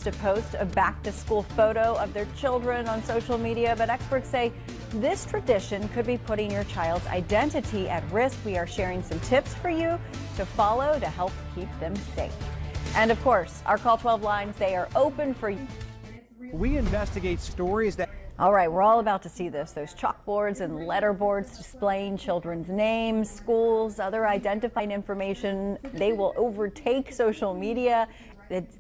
to post a back-to-school photo of their children on social media, but experts say this tradition could be putting your child's identity at risk. We are sharing some tips for you to follow to help keep them safe. And of course, our Call 12 lines, they are open for you. We investigate stories that... All right, we're all about to see this. Those chalkboards and letterboards displaying children's names, schools, other identifying information. They will overtake social media.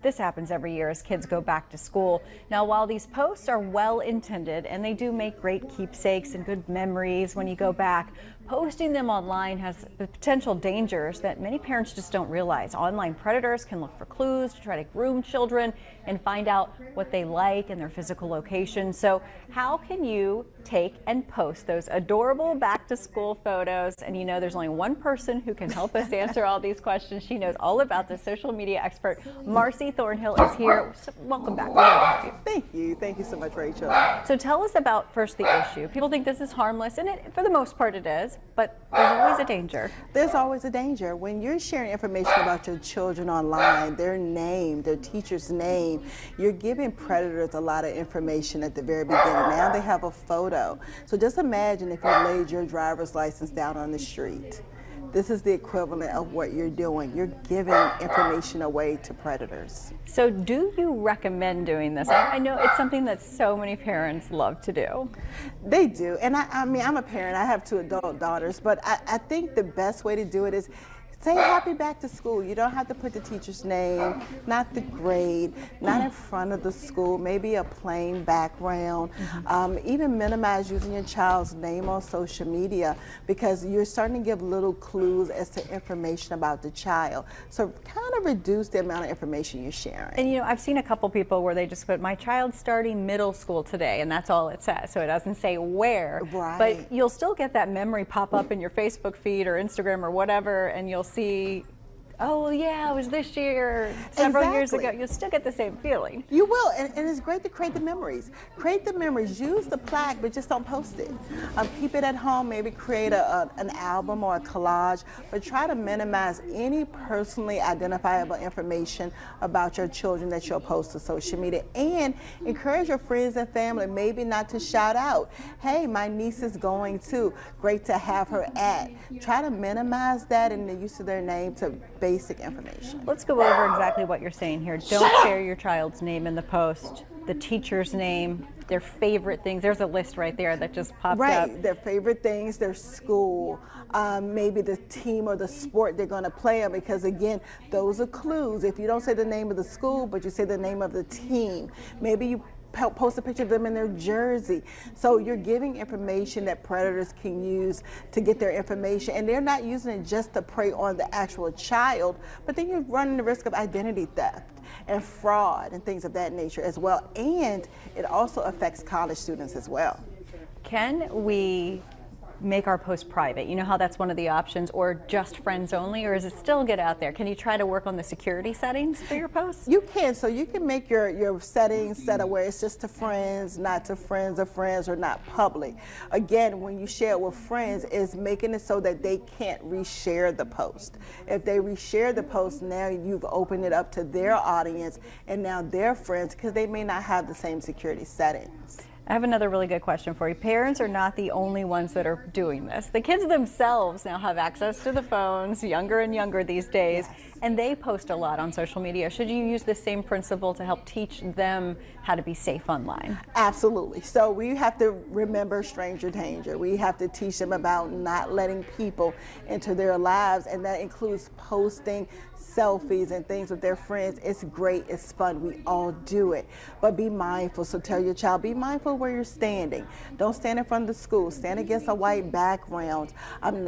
This happens every year as kids go back to school. Now, while these posts are well intended and they do make great keepsakes and good memories when you go back, posting them online has the potential dangers that many parents just don't realize. Online predators can look for clues to try to groom children and find out what they like and their physical location. So how can you take and post those adorable back to school photos? And you know, there's only one person who can help us answer all these questions. She knows all about this. Social media expert Marcy Thornhill is here. So welcome back. Thank you. Thank you so much, Rachel. So tell us about first the issue. People think this is harmless, and for the most part it is, but there's always a danger. There's always a danger. When you're sharing information about your children online, their name, their teacher's name, you're giving predators a lot of information at the very beginning. Now they have a photo. So just imagine if you laid your driver's license down on the street. This is the equivalent of what you're doing. You're giving information away to predators. So do you recommend doing this? I know it's something that so many parents love to do. They do. And I mean, I'm a parent. I have 2 adult daughters. But I think the best way to do it is say happy back to school. You don't have to put the teacher's name, not the grade, not in front of the school, maybe a plain background. Even minimize using your child's name on social media because you're starting to give little clues as to information about the child. So kind of reduce the amount of information you're sharing. And you know, I've seen a couple people where they just put, my child's starting middle school today, and that's all it says. So it doesn't say where. Right. But you'll still get that memory pop up in your Facebook feed or Instagram or whatever, and you'll see, oh yeah, it was this year, several years ago. You'll still get the same feeling. You will, and it's great to create the memories. Create the memories, use the plaque, but just don't post it. Keep it at home, maybe create an album or a collage, but try to minimize any personally identifiable information about your children that you'll post to social media. And encourage your friends and family, maybe not to shout out, hey, my niece is going to, great to have her at. Try to minimize that in the use of their name to basic information. Let's go over exactly what you're saying here. Don't share your child's name in the post, the teacher's name, their favorite things. There's a list right there that just popped up. Right, their favorite things, their school, maybe the team or the sport they're going to play on, because again, those are clues. If you don't say the name of the school, but you say the name of the team, maybe you post a picture of them in their jersey. So you're giving information that predators can use to get their information, and they're not using it just to prey on the actual child, but then you're running the risk of identity theft and fraud and things of that nature as well. And it also affects college students as well. Can we make our post private? You know how that's one of the options, or just friends only, or is it still get out there? Can you try to work on the security settings for your posts? You can. So you can make your settings set where it's just to friends, not to friends of friends, or not public. Again, when you share it with friends, it's making it so that they can't reshare the post. If they reshare the post, now you've opened it up to their audience and now their friends, because they may not have the same security settings. I have another really good question for you. Parents are not the only ones that are doing this. The kids themselves now have access to the phones, younger and younger these days, and they post a lot on social media. Should you use the same principle to help teach them how to be safe online? Absolutely. So we have to remember stranger danger. We have to teach them about not letting people into their lives, and that includes posting selfies and things with their friends. It's great, it's fun, we all do it, but be mindful. So tell your child, be mindful where you're standing. Don't stand in front of the school, stand against a white background.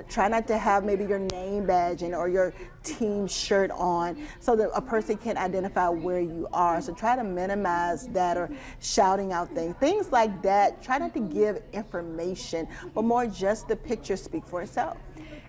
Try not to have maybe your name badge or your team shirt on so that a person can identify where you are. So try to minimize that, or shouting out things like that. Try not to give information, but more just the picture speak for itself.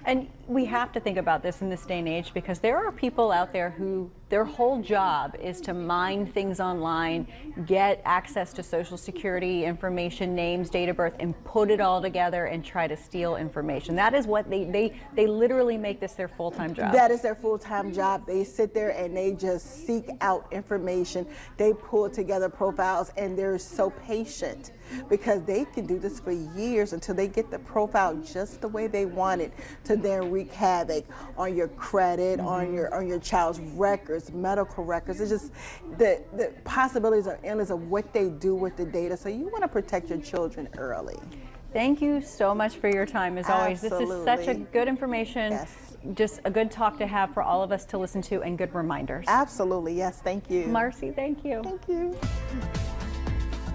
And we have to think about this in this day and age, because there are people out there who Their whole job is to mine things online, get access to Social Security information, names, date of birth, and put it all together and try to steal information. That is what they literally make this their full-time job. That is their full-time job. They sit there and they just seek out information. They pull together profiles, and they're so patient because they can do this for years until they get the profile just the way they want it to then wreak havoc on your credit, on your child's records, medical records. It's just the possibilities are endless of what they do with the data. So you want to protect your children early. Thank you so much for your time, as always. This is such a Absolutely. good information. Yes. Just a good talk to have for all of us to listen to, and good reminders. Absolutely, yes, thank you. Marcy, thank you. Thank you.